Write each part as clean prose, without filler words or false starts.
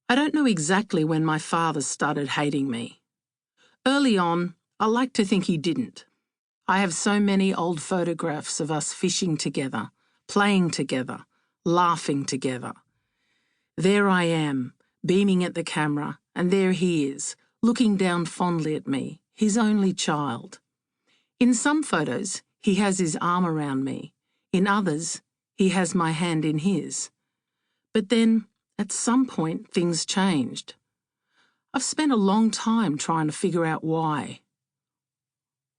I don't know exactly when my father started hating me. Early on, I like to think he didn't. I have so many old photographs of us fishing together, playing together, laughing together. There I am, beaming at the camera, and there he is, looking down fondly at me, his only child. In some photos, he has his arm around me. In others, he has my hand in his. But then, at some point, things changed. I've spent a long time trying to figure out why.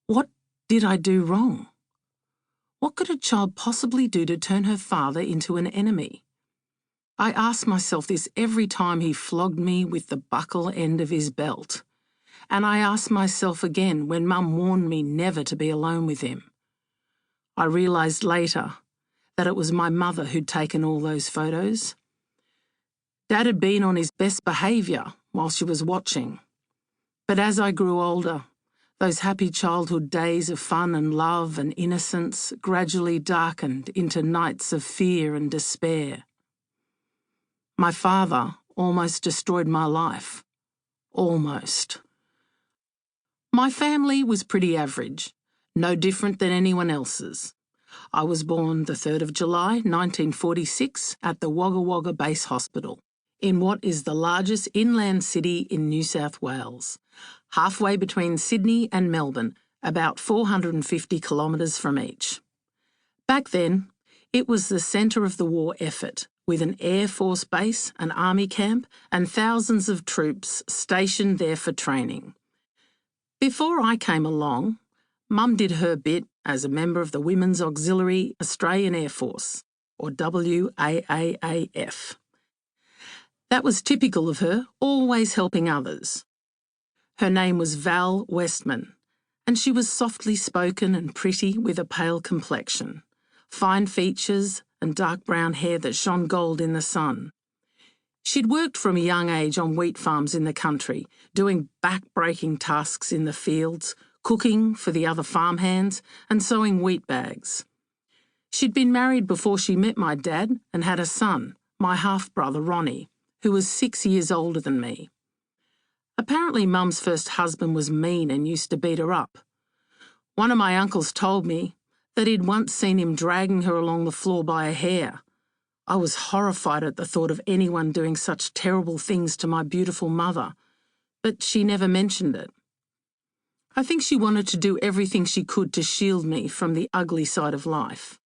What did I do wrong? What could a child possibly do to turn her father into an enemy? I ask myself this every time he flogged me with the buckle end of his belt. And I ask myself again when Mum warned me never to be alone with him. I realised later that it was my mother who'd taken all those photos. Dad had been on his best behaviour while she was watching. But as I grew older, those happy childhood days of fun and love and innocence gradually darkened into nights of fear and despair. My father almost destroyed my life. Almost. My family was pretty average, no different than anyone else's. I was born the 3rd of July, 1946, at the Wagga Wagga Base Hospital, in what is the largest inland city in New South Wales, halfway between Sydney and Melbourne, about 450 kilometres from each. Back then, it was the centre of the war effort, with an Air Force base, an army camp, and thousands of troops stationed there for training. Before I came along, Mum did her bit as a member of the Women's Auxiliary Australian Air Force, or WAAAF. That was typical of her, always helping others. Her name was Val Westman, and she was softly spoken and pretty with a pale complexion, fine features and dark brown hair that shone gold in the sun. She'd worked from a young age on wheat farms in the country, doing back-breaking tasks in the fields, cooking for the other farmhands, and sewing wheat bags. She'd been married before she met my dad and had a son, my half-brother Ronnie, who was 6 years older than me. Apparently Mum's first husband was mean and used to beat her up. One of my uncles told me that he'd once seen him dragging her along the floor by a hair. I was horrified at the thought of anyone doing such terrible things to my beautiful mother, but she never mentioned it. I think she wanted to do everything she could to shield me from the ugly side of life.